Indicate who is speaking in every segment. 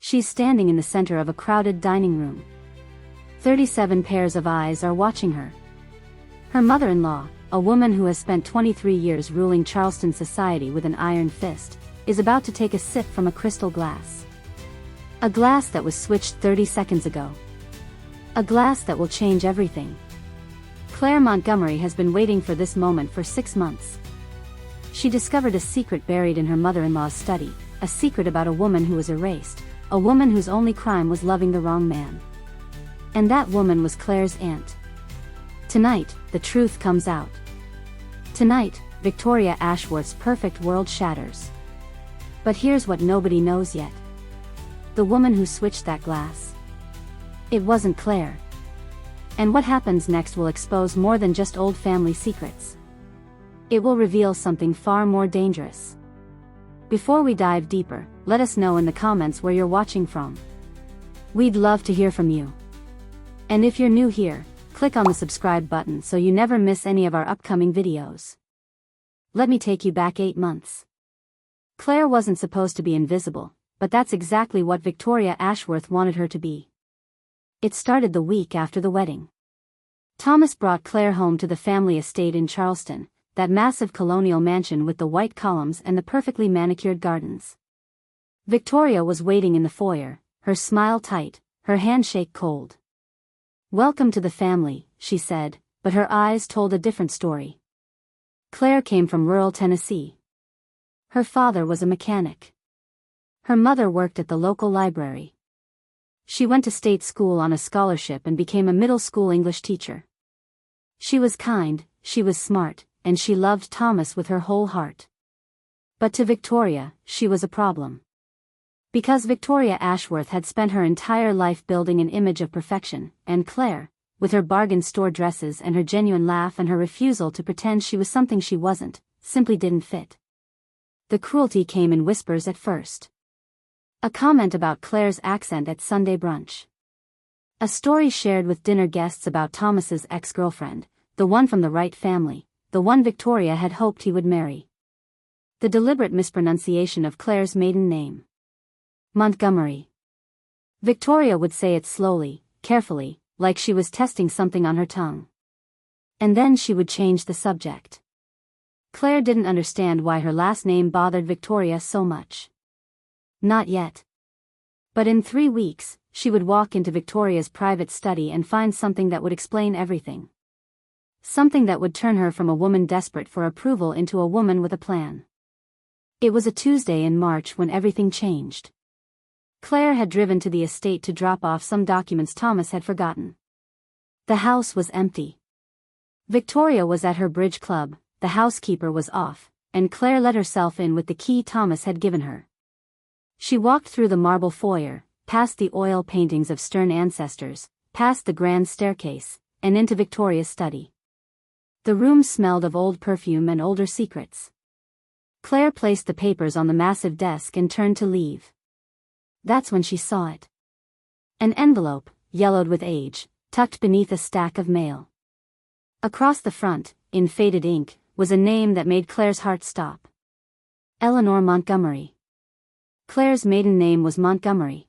Speaker 1: She's standing in the center of a crowded dining room. 37 pairs of eyes are watching her. Her mother-in-law, a woman who has spent 23 years ruling Charleston society with an iron fist, is about to take a sip from a crystal glass. A glass that was switched 30 seconds ago. A glass that will change everything. Claire Montgomery has been waiting for this moment for 6 months. She discovered a secret buried in her mother-in-law's study, a secret about a woman who was erased, a woman whose only crime was loving the wrong man. And that woman was Claire's aunt. Tonight, the truth comes out. Tonight, Victoria Ashworth's perfect world shatters. But here's what nobody knows yet. The woman who switched that glass. It wasn't Claire. And what happens next will expose more than just old family secrets. It will reveal something far more dangerous. Before we dive deeper, let us know in the comments where you're watching from. We'd love to hear from you. And if you're new here, click on the subscribe button so you never miss any of our upcoming videos. Let me take you back 8 months. Claire wasn't supposed to be invisible, but that's exactly what Victoria Ashworth wanted her to be. It started the week after the wedding. Thomas brought Claire home to the family estate in Charleston, that massive colonial mansion with the white columns and the perfectly manicured gardens. Victoria was waiting in the foyer, her smile tight, her handshake cold. "Welcome to the family," she said, but her eyes told a different story. Claire came from rural Tennessee. Her father was a mechanic. Her mother worked at the local library. She went to state school on a scholarship and became a middle school English teacher. She was kind, she was smart, and she loved Thomas with her whole heart. But to Victoria, she was a problem. Because Victoria Ashworth had spent her entire life building an image of perfection, and Claire, with her bargain store dresses and her genuine laugh and her refusal to pretend she was something she wasn't, simply didn't fit. The cruelty came in whispers at first. A comment about Claire's accent at Sunday brunch. A story shared with dinner guests about Thomas's ex-girlfriend, the one from the right family, the one Victoria had hoped he would marry. The deliberate mispronunciation of Claire's maiden name. Montgomery. Victoria would say it slowly, carefully, like she was testing something on her tongue. And then she would change the subject. Claire didn't understand why her last name bothered Victoria so much. Not yet. But in 3 weeks, she would walk into Victoria's private study and find something that would explain everything. Something that would turn her from a woman desperate for approval into a woman with a plan. It was a Tuesday in March when everything changed. Claire had driven to the estate to drop off some documents Thomas had forgotten. The house was empty. Victoria was at her bridge club, the housekeeper was off, and Claire let herself in with the key Thomas had given her. She walked through the marble foyer, past the oil paintings of stern ancestors, past the grand staircase, and into Victoria's study. The room smelled of old perfume and older secrets. Claire placed the papers on the massive desk and turned to leave. That's when she saw it. An envelope, yellowed with age, tucked beneath a stack of mail. Across the front, in faded ink, was a name that made Claire's heart stop. Eleanor Montgomery. Claire's maiden name was Montgomery.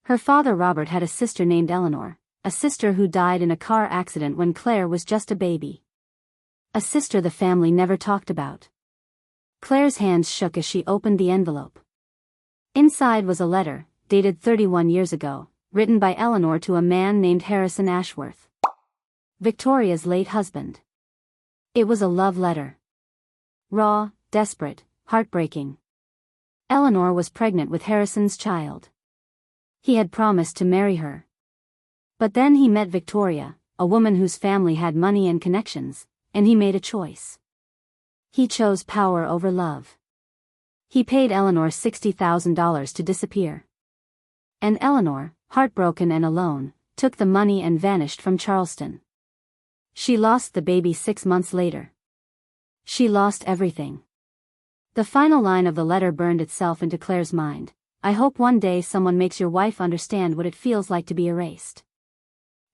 Speaker 1: Her father Robert had a sister named Eleanor, a sister who died in a car accident when Claire was just a baby. A sister the family never talked about. Claire's hands shook as she opened the envelope. Inside was a letter, dated 31 years ago, written by Eleanor to a man named Harrison Ashworth, Victoria's late husband. It was a love letter. Raw, desperate, heartbreaking. Eleanor was pregnant with Harrison's child. He had promised to marry her. But then he met Victoria, a woman whose family had money and connections, and he made a choice. He chose power over love. He paid Eleanor $60,000 to disappear. And Eleanor, heartbroken and alone, took the money and vanished from Charleston. She lost the baby 6 months later. She lost everything. The final line of the letter burned itself into Claire's mind. I hope one day someone makes your wife understand what it feels like to be erased.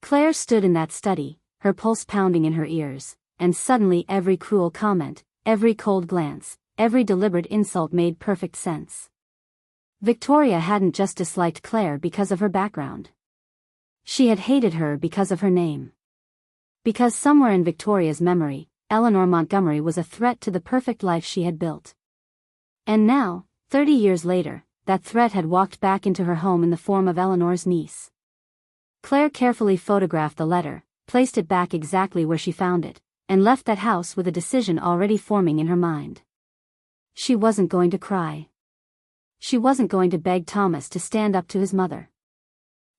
Speaker 1: Claire stood in that study, her pulse pounding in her ears, and suddenly every cruel comment, every cold glance, every deliberate insult made perfect sense. Victoria hadn't just disliked Claire because of her background. She had hated her because of her name. Because somewhere in Victoria's memory, Eleanor Montgomery was a threat to the perfect life she had built. And now, 30 years later, that threat had walked back into her home in the form of Eleanor's niece. Claire carefully photographed the letter, placed it back exactly where she found it, and left that house with a decision already forming in her mind. She wasn't going to cry. She wasn't going to beg Thomas to stand up to his mother.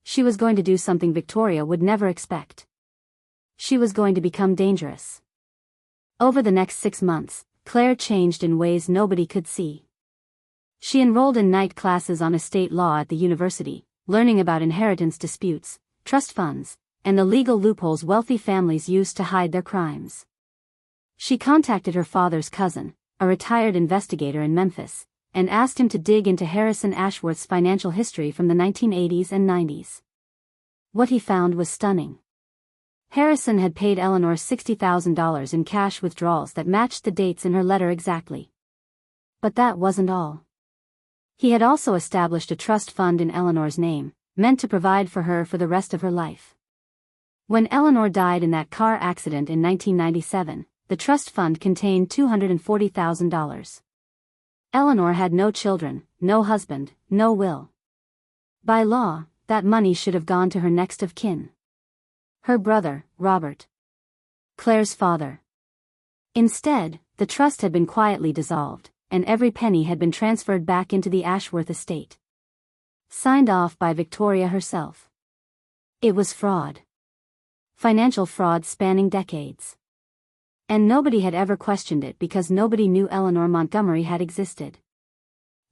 Speaker 1: She was going to do something Victoria would never expect. She was going to become dangerous. Over the next 6 months, Claire changed in ways nobody could see. She enrolled in night classes on estate law at the university, learning about inheritance disputes, trust funds, and the legal loopholes wealthy families used to hide their crimes. She contacted her father's cousin, a retired investigator in Memphis, and asked him to dig into Harrison Ashworth's financial history from the 1980s and 90s. What he found was stunning. Harrison had paid Eleanor $60,000 in cash withdrawals that matched the dates in her letter exactly. But that wasn't all. He had also established a trust fund in Eleanor's name, meant to provide for her for the rest of her life. When Eleanor died in that car accident in 1997, the trust fund contained $240,000. Eleanor had no children, no husband, no will. By law, that money should have gone to her next of kin. Her brother, Robert. Claire's father. Instead, the trust had been quietly dissolved, and every penny had been transferred back into the Ashworth estate. Signed off by Victoria herself. It was fraud. Financial fraud spanning decades. And nobody had ever questioned it because nobody knew Eleanor Montgomery had existed.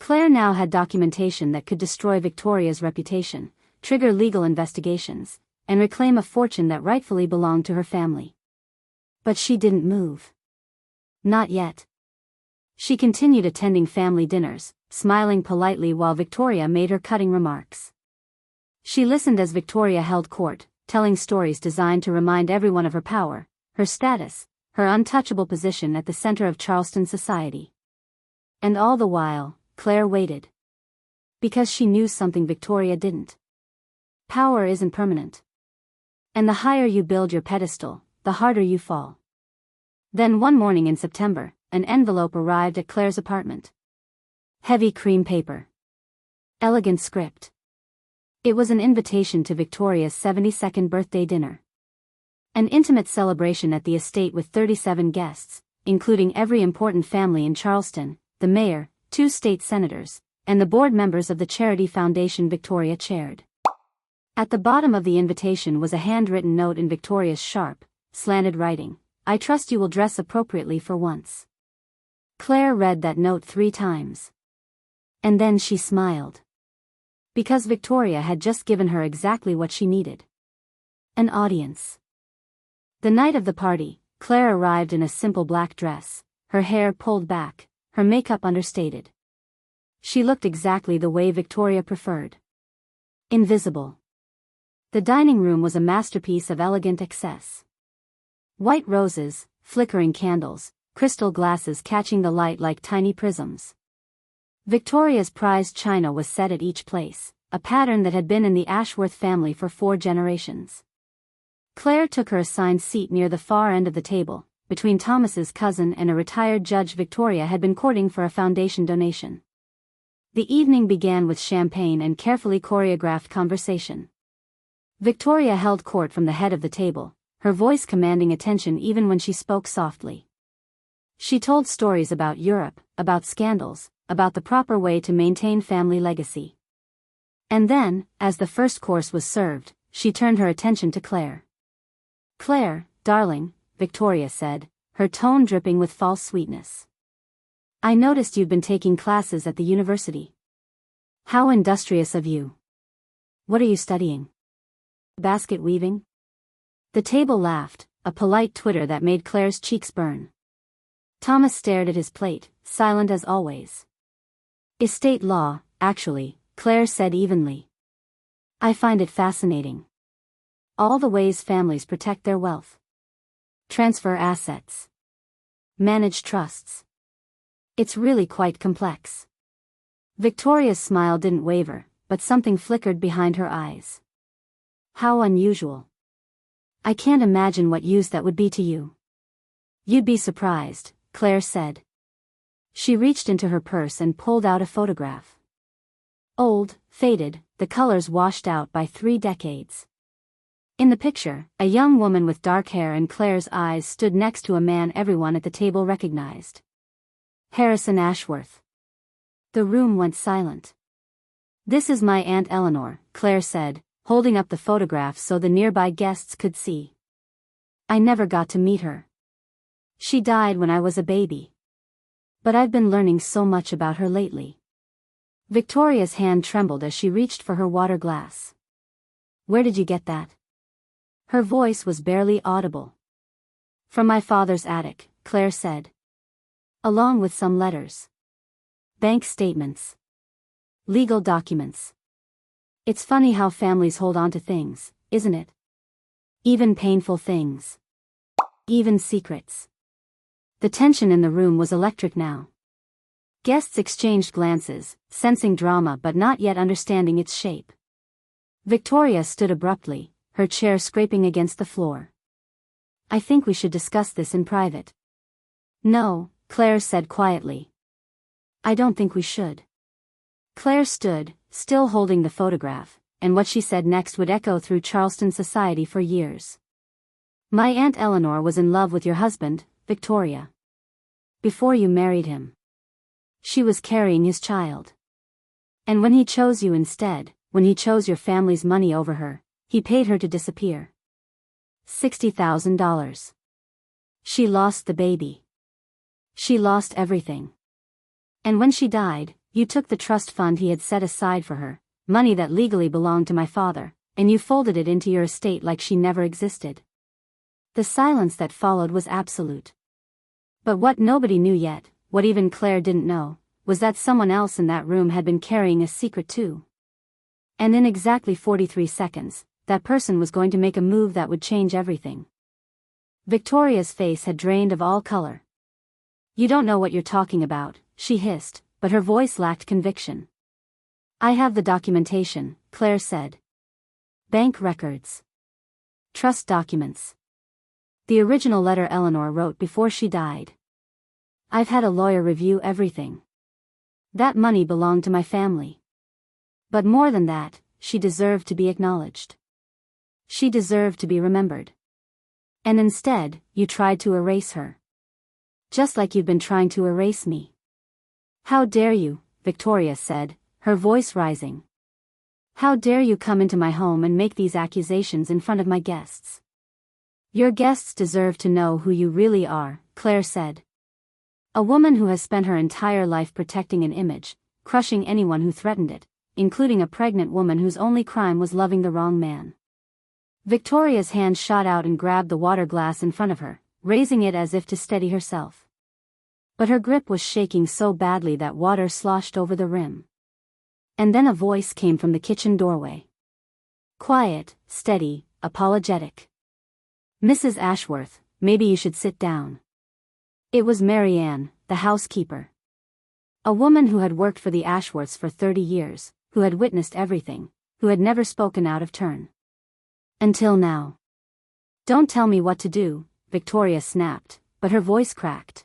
Speaker 1: Claire now had documentation that could destroy Victoria's reputation, trigger legal investigations, and reclaim a fortune that rightfully belonged to her family. But she didn't move. Not yet. She continued attending family dinners, smiling politely while Victoria made her cutting remarks. She listened as Victoria held court, telling stories designed to remind everyone of her power, her status, her untouchable position at the center of Charleston society. And all the while, Claire waited. Because she knew something Victoria didn't. Power isn't permanent. And the higher you build your pedestal, the harder you fall. Then one morning in September, an envelope arrived at Claire's apartment. Heavy cream paper. Elegant script. It was an invitation to Victoria's 72nd birthday dinner. An intimate celebration at the estate with 37 guests, including every important family in Charleston, the mayor, 2 state senators, and the board members of the charity foundation Victoria chaired. At the bottom of the invitation was a handwritten note in Victoria's sharp, slanted writing. I trust you will dress appropriately for once. Claire read that note 3 times. And then she smiled. Because Victoria had just given her exactly what she needed. An audience. The night of the party, Claire arrived in a simple black dress, her hair pulled back, her makeup understated. She looked exactly the way Victoria preferred. Invisible. The dining room was a masterpiece of elegant excess. White roses, flickering candles, crystal glasses catching the light like tiny prisms. Victoria's prized china was set at each place, a pattern that had been in the Ashworth family for 4 generations. Claire took her assigned seat near the far end of the table, between Thomas's cousin and a retired judge Victoria had been courting for a foundation donation. The evening began with champagne and carefully choreographed conversation. Victoria held court from the head of the table, her voice commanding attention even when she spoke softly. She told stories about Europe, about scandals, about the proper way to maintain family legacy. And then, as the first course was served, she turned her attention to Claire. Claire, darling, Victoria said, her tone dripping with false sweetness. I noticed you've been taking classes at the university. How industrious of you. What are you studying? Basket weaving? The table laughed, a polite twitter that made Claire's cheeks burn. Thomas stared at his plate, silent as always. Estate law, actually, Claire said evenly. I find it fascinating. All the ways families protect their wealth. Transfer assets. Manage trusts. It's really quite complex. Victoria's smile didn't waver, but something flickered behind her eyes. How unusual. I can't imagine what use that would be to you. You'd be surprised, Claire said. She reached into her purse and pulled out a photograph. Old, faded, the colors washed out by 3 decades. In the picture, a young woman with dark hair and Claire's eyes stood next to a man everyone at the table recognized. Harrison Ashworth. The room went silent. This is my Aunt Eleanor, Claire said, holding up the photograph so the nearby guests could see. I never got to meet her. She died when I was a baby. But I've been learning so much about her lately. Victoria's hand trembled as she reached for her water glass. Where did you get that? Her voice was barely audible. From my father's attic, Claire said. Along with some letters. Bank statements. Legal documents. It's funny how families hold on to things, isn't it? Even painful things. Even secrets. The tension in the room was electric now. Guests exchanged glances, sensing drama but not yet understanding its shape. Victoria stood abruptly, her chair scraping against the floor. I think we should discuss this in private. No, Claire said quietly. I don't think we should. Claire stood, still holding the photograph, and what she said next would echo through Charleston society for years. My Aunt Eleanor was in love with your husband, Victoria. Before you married him. She was carrying his child. And when he chose you instead, when he chose your family's money over her, he paid her to disappear. $60,000. She lost the baby. She lost everything. And when she died, you took the trust fund he had set aside for her, money that legally belonged to my father, and you folded it into your estate like she never existed. The silence that followed was absolute. But what nobody knew yet, what even Claire didn't know, was that someone else in that room had been carrying a secret too. And in exactly 43 seconds, that person was going to make a move that would change everything. Victoria's face had drained of all color. You don't know what you're talking about, she hissed, but her voice lacked conviction. I have the documentation, Claire said. Bank records. Trust documents. The original letter Eleanor wrote before she died. I've had a lawyer review everything. That money belonged to my family. But more than that, she deserved to be acknowledged. She deserved to be remembered. And instead, you tried to erase her. Just like you've been trying to erase me. How dare you, Victoria said, her voice rising. How dare you come into my home and make these accusations in front of my guests? Your guests deserve to know who you really are, Claire said. A woman who has spent her entire life protecting an image, crushing anyone who threatened it, including a pregnant woman whose only crime was loving the wrong man. Victoria's hand shot out and grabbed the water glass in front of her, raising it as if to steady herself. But her grip was shaking so badly that water sloshed over the rim. And then a voice came from the kitchen doorway. Quiet, steady, apologetic. Mrs. Ashworth, maybe you should sit down. It was Mary Ann, the housekeeper. A woman who had worked for the Ashworths for 30 years, who had witnessed everything, who had never spoken out of turn. Until now. Don't tell me what to do, Victoria snapped, but her voice cracked.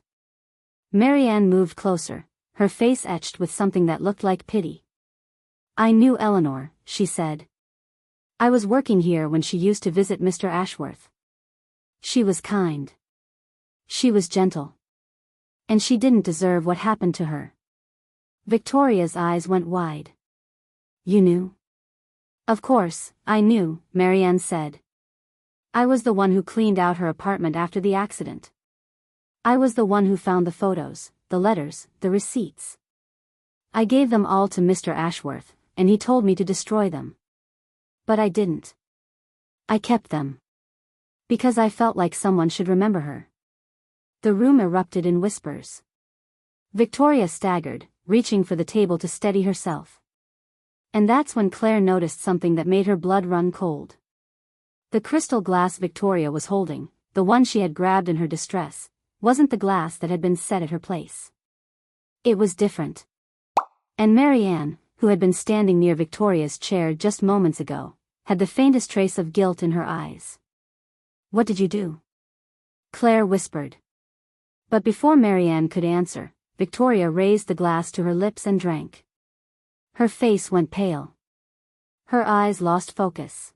Speaker 1: Mary Ann moved closer, her face etched with something that looked like pity. I knew Eleanor, she said. I was working here when she used to visit Mr. Ashworth. She was kind. She was gentle. And she didn't deserve what happened to her. Victoria's eyes went wide. You knew? Of course, I knew, Mary Ann said. I was the one who cleaned out her apartment after the accident. I was the one who found the photos, the letters, the receipts. I gave them all to Mr. Ashworth, and he told me to destroy them. But I didn't. I kept them. Because I felt like someone should remember her. The room erupted in whispers. Victoria staggered, reaching for the table to steady herself. And that's when Claire noticed something that made her blood run cold. The crystal glass Victoria was holding, the one she had grabbed in her distress, wasn't the glass that had been set at her place. It was different. And Marianne, who had been standing near Victoria's chair just moments ago, had the faintest trace of guilt in her eyes. "What did you do?" Claire whispered. But before Marianne could answer, Victoria raised the glass to her lips and drank. Her face went pale. Her eyes lost focus.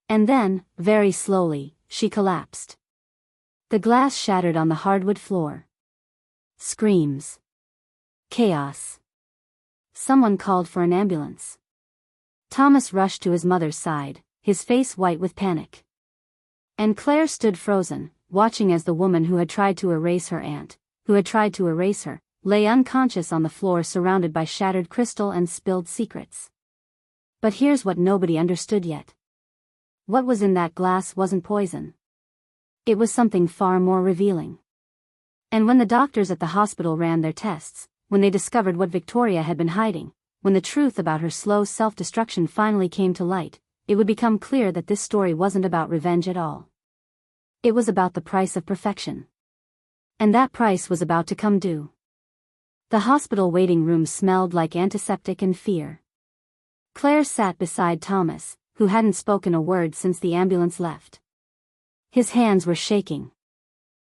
Speaker 1: And then, very slowly, she collapsed. The glass shattered on the hardwood floor. Screams. Chaos. Someone called for an ambulance. Thomas rushed to his mother's side, his face white with panic. And Claire stood frozen, watching as the woman who had tried to erase her aunt, who had tried to erase her, lay unconscious on the floor surrounded by shattered crystal and spilled secrets. But here's what nobody understood yet. What was in that glass wasn't poison. It was something far more revealing. And when the doctors at the hospital ran their tests, when they discovered what Victoria had been hiding, when the truth about her slow self-destruction finally came to light, it would become clear that this story wasn't about revenge at all. It was about the price of perfection. And that price was about to come due. The hospital waiting room smelled like antiseptic and fear. Claire sat beside Thomas, who hadn't spoken a word since the ambulance left. His hands were shaking.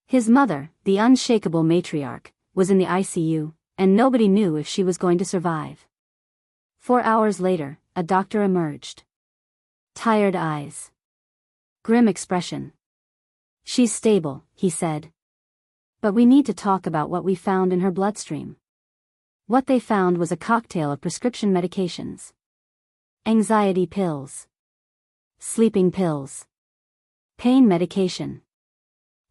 Speaker 1: His mother, the unshakable matriarch, was in the ICU, and nobody knew if she was going to survive. 4 hours later, a doctor emerged. Tired eyes. Grim expression. "She's stable," he said. "But we need to talk about what we found in her bloodstream." What they found was a cocktail of prescription medications. Anxiety pills. Sleeping pills. Pain medication.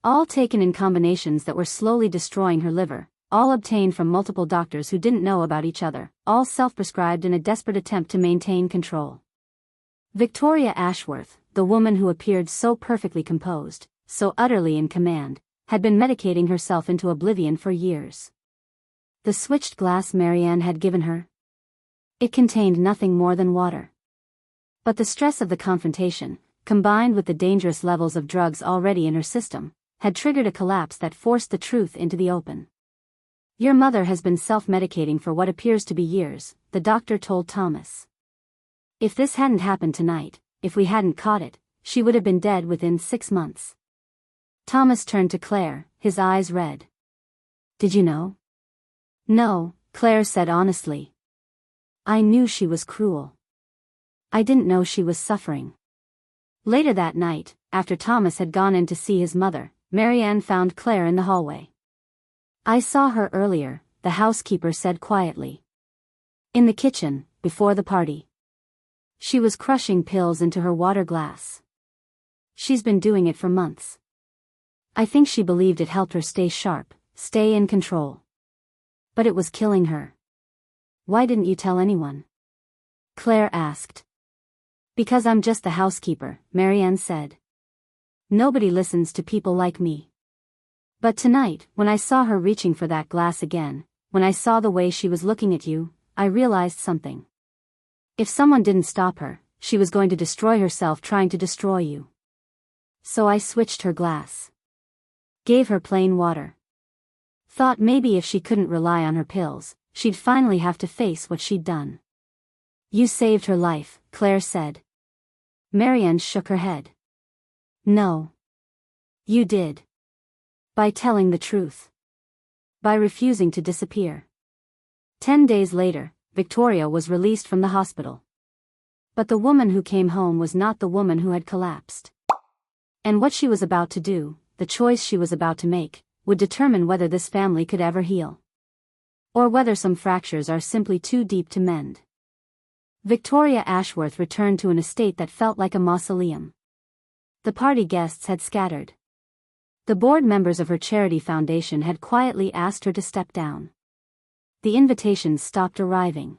Speaker 1: All taken in combinations that were slowly destroying her liver, all obtained from multiple doctors who didn't know about each other, all self-prescribed in a desperate attempt to maintain control. Victoria Ashworth, the woman who appeared so perfectly composed, so utterly in command, had been medicating herself into oblivion for years. The switched glass Marianne had given her? It contained nothing more than water. But the stress of the confrontation, combined with the dangerous levels of drugs already in her system, had triggered a collapse that forced the truth into the open. "Your mother has been self-medicating for what appears to be years," the doctor told Thomas. "If this hadn't happened tonight, if we hadn't caught it, she would have been dead within 6 months." Thomas turned to Claire, his eyes red. "Did you know?" "No," Claire said honestly. "I knew she was cruel. I didn't know she was suffering." Later that night, after Thomas had gone in to see his mother, Marianne found Claire in the hallway. "I saw her earlier," the housekeeper said quietly. "In the kitchen, before the party. She was crushing pills into her water glass. She's been doing it for months. I think she believed it helped her stay sharp, stay in control. But it was killing her." "Why didn't you tell anyone?" Claire asked. "Because I'm just the housekeeper," Marianne said. "Nobody listens to people like me. But tonight, when I saw her reaching for that glass again, when I saw the way she was looking at you, I realized something. If someone didn't stop her, she was going to destroy herself trying to destroy you. So I switched her glass. Gave her plain water. Thought maybe if she couldn't rely on her pills, she'd finally have to face what she'd done." "You saved her life," Claire said. Marianne shook her head. "No. You did. By telling the truth. By refusing to disappear." 10 days later, Victoria was released from the hospital. But the woman who came home was not the woman who had collapsed. And what she was about to do, the choice she was about to make, would determine whether this family could ever heal. Or whether some fractures are simply too deep to mend. Victoria Ashworth returned to an estate that felt like a mausoleum. The party guests had scattered. The board members of her charity foundation had quietly asked her to step down. The invitations stopped arriving.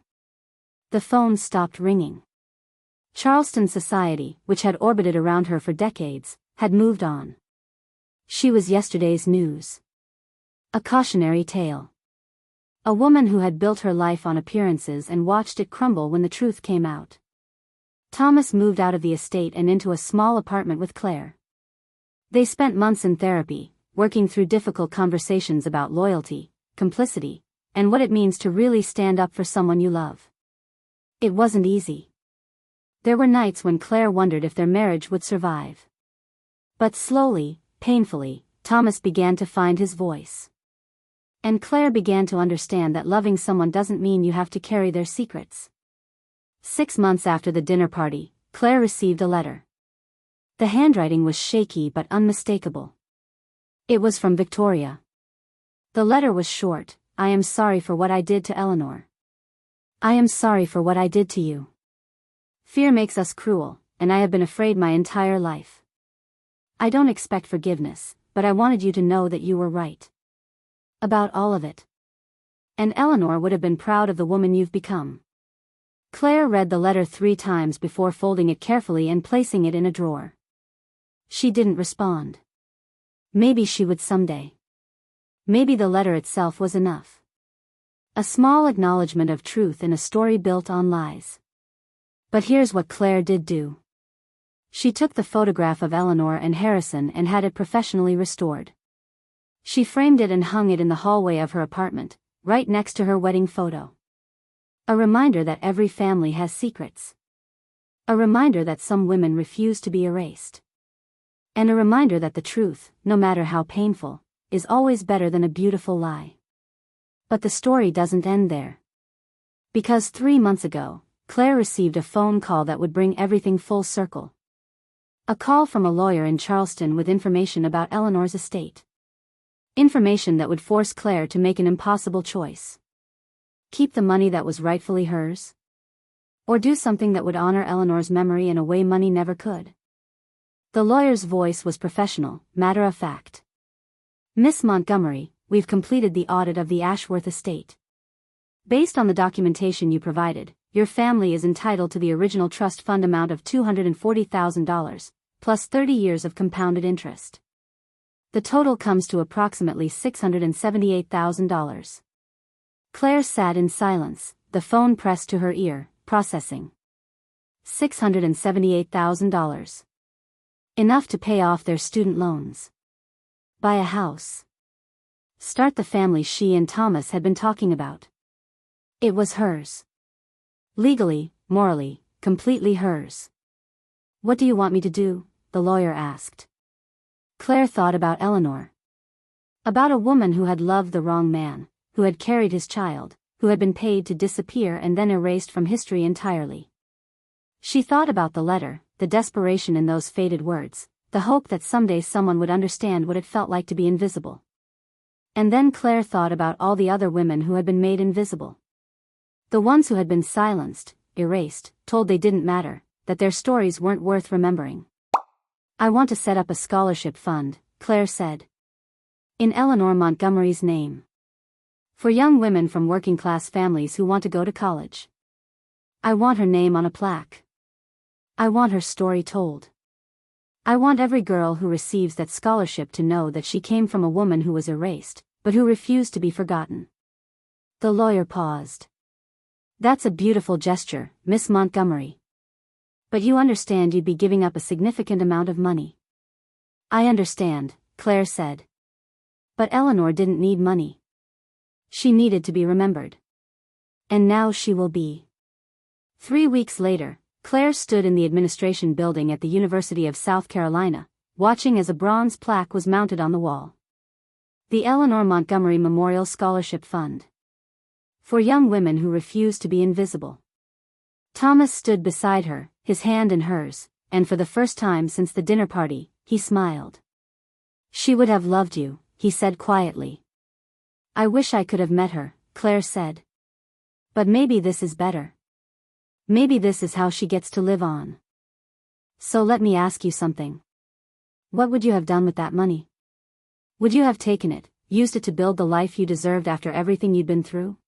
Speaker 1: The phones stopped ringing. Charleston society, which had orbited around her for decades, had moved on. She was yesterday's news. A cautionary tale. A woman who had built her life on appearances and watched it crumble when the truth came out. Thomas moved out of the estate and into a small apartment with Claire. They spent months in therapy, working through difficult conversations about loyalty, complicity, and what it means to really stand up for someone you love. It wasn't easy. There were nights when Claire wondered if their marriage would survive. But slowly, painfully, Thomas began to find his voice. And Claire began to understand that loving someone doesn't mean you have to carry their secrets. 6 months after the dinner party, Claire received a letter. The handwriting was shaky but unmistakable. It was from Victoria. The letter was short. I am sorry for what I did to Eleanor. I am sorry for what I did to you. Fear makes us cruel, and I have been afraid my entire life. I don't expect forgiveness, but I wanted you to know that you were right. About all of it. And Eleanor would have been proud of the woman you've become. Claire read the letter 3 times before folding it carefully and placing it in a drawer. She didn't respond. Maybe she would someday. Maybe the letter itself was enough. A small acknowledgement of truth in a story built on lies. But here's what Claire did do. She took the photograph of Eleanor and Harrison and had it professionally restored. She framed it and hung it in the hallway of her apartment, right next to her wedding photo. A reminder that every family has secrets. A reminder that some women refuse to be erased. And a reminder that the truth, no matter how painful, is always better than a beautiful lie. But the story doesn't end there. Because 3 months ago, Claire received a phone call that would bring everything full circle. A call from a lawyer in Charleston with information about Eleanor's estate. Information that would force Claire to make an impossible choice. Keep the money that was rightfully hers? Or do something that would honor Eleanor's memory in a way money never could? The lawyer's voice was professional, matter of fact. Miss Montgomery, we've completed the audit of the Ashworth estate. Based on the documentation you provided, your family is entitled to the original trust fund amount of $240,000, plus 30 years of compounded interest. The total comes to approximately $678,000. Claire sat in silence, the phone pressed to her ear, processing. $678,000. Enough to pay off their student loans. Buy a house. Start the family she and Thomas had been talking about. It was hers. Legally, morally, completely hers. What do you want me to do? The lawyer asked. Claire thought about Eleanor. About a woman who had loved the wrong man, who had carried his child, who had been paid to disappear and then erased from history entirely. She thought about the letter, the desperation in those faded words, the hope that someday someone would understand what it felt like to be invisible. And then Claire thought about all the other women who had been made invisible. The ones who had been silenced, erased, told they didn't matter, that their stories weren't worth remembering. I want to set up a scholarship fund, Claire said. In Eleanor Montgomery's name. For young women from working-class families who want to go to college. I want her name on a plaque. I want her story told. I want every girl who receives that scholarship to know that she came from a woman who was erased, but who refused to be forgotten. The lawyer paused. That's a beautiful gesture, Miss Montgomery. But you understand you'd be giving up a significant amount of money. I understand, Claire said. But Eleanor didn't need money. She needed to be remembered. And now she will be. 3 weeks later, Claire stood in the administration building at the University of South Carolina, watching as a bronze plaque was mounted on the wall. The Eleanor Montgomery Memorial Scholarship Fund. For young women who refuse to be invisible. Thomas stood beside her, his hand in hers, and for the first time since the dinner party, he smiled. She would have loved you, he said quietly. I wish I could have met her, Claire said. But maybe this is better. Maybe this is how she gets to live on. So let me ask you something. What would you have done with that money? Would you have taken it, used it to build the life you deserved after everything you'd been through?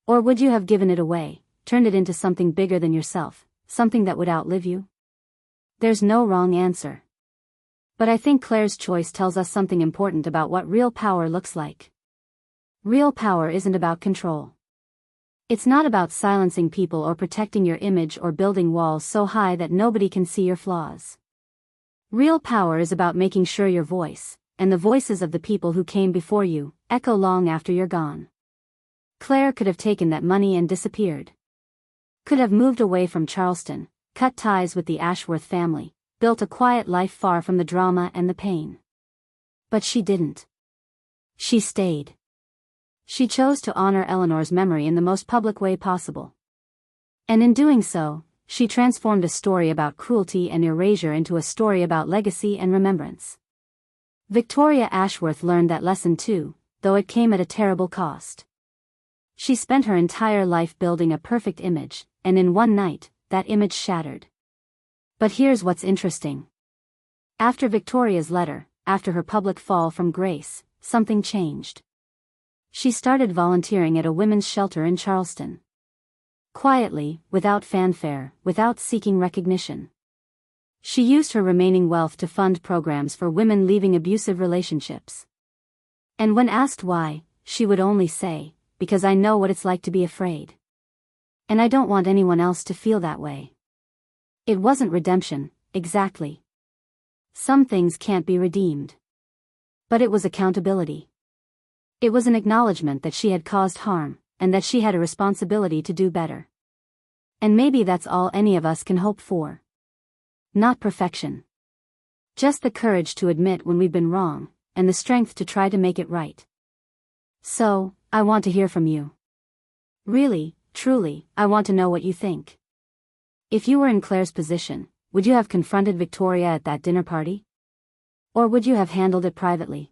Speaker 1: Or would you have given it away, turned it into something bigger than yourself, something that would outlive you? There's no wrong answer. But I think Claire's choice tells us something important about what real power looks like. Real power isn't about control. It's not about silencing people or protecting your image or building walls so high that nobody can see your flaws. Real power is about making sure your voice, and the voices of the people who came before you, echo long after you're gone. Claire could have taken that money and disappeared. Could have moved away from Charleston, cut ties with the Ashworth family, built a quiet life far from the drama and the pain. But she didn't. She stayed. She chose to honor Eleanor's memory in the most public way possible. And in doing so, she transformed a story about cruelty and erasure into a story about legacy and remembrance. Victoria Ashworth learned that lesson too, though it came at a terrible cost. She spent her entire life building a perfect image, and in one night, that image shattered. But here's what's interesting. After Victoria's letter, after her public fall from grace, something changed. She started volunteering at a women's shelter in Charleston. Quietly, without fanfare, without seeking recognition. She used her remaining wealth to fund programs for women leaving abusive relationships. And when asked why, she would only say, "Because I know what it's like to be afraid. And I don't want anyone else to feel that way." It wasn't redemption, exactly. Some things can't be redeemed. But it was accountability. It was an acknowledgement that she had caused harm, and that she had a responsibility to do better. And maybe that's all any of us can hope for. Not perfection. Just the courage to admit when we've been wrong, and the strength to try to make it right. So, I want to hear from you. Really, truly, I want to know what you think. If you were in Claire's position, would you have confronted Victoria at that dinner party? Or would you have handled it privately?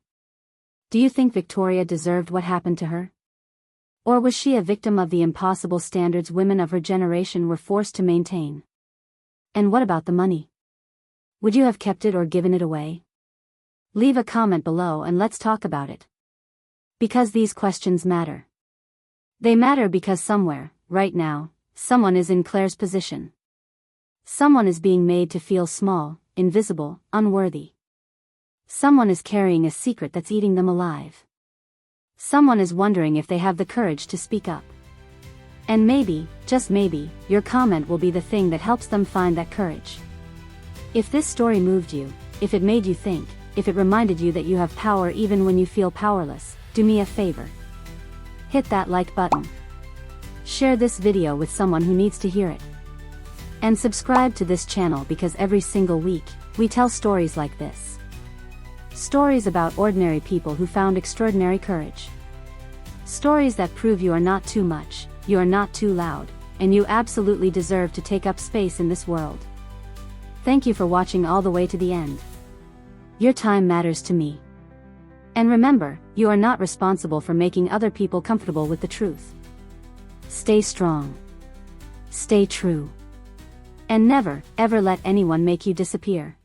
Speaker 1: Do you think Victoria deserved what happened to her? Or was she a victim of the impossible standards women of her generation were forced to maintain? And what about the money? Would you have kept it or given it away? Leave a comment below and let's talk about it. Because these questions matter. They matter because somewhere, right now, someone is in Claire's position. Someone is being made to feel small, invisible, unworthy. Someone is carrying a secret that's eating them alive. Someone is wondering if they have the courage to speak up. And maybe, just maybe, your comment will be the thing that helps them find that courage. If this story moved you, if it made you think, if it reminded you that you have power even when you feel powerless, do me a favor. Hit that like button. Share this video with someone who needs to hear it. And subscribe to this channel because every single week, we tell stories like this. Stories about ordinary people who found extraordinary courage. Stories that prove you are not too much, you are not too loud, and you absolutely deserve to take up space in this world. Thank you for watching all the way to the end. Your time matters to me. And remember, you are not responsible for making other people comfortable with the truth. Stay strong. Stay true. And never, ever let anyone make you disappear.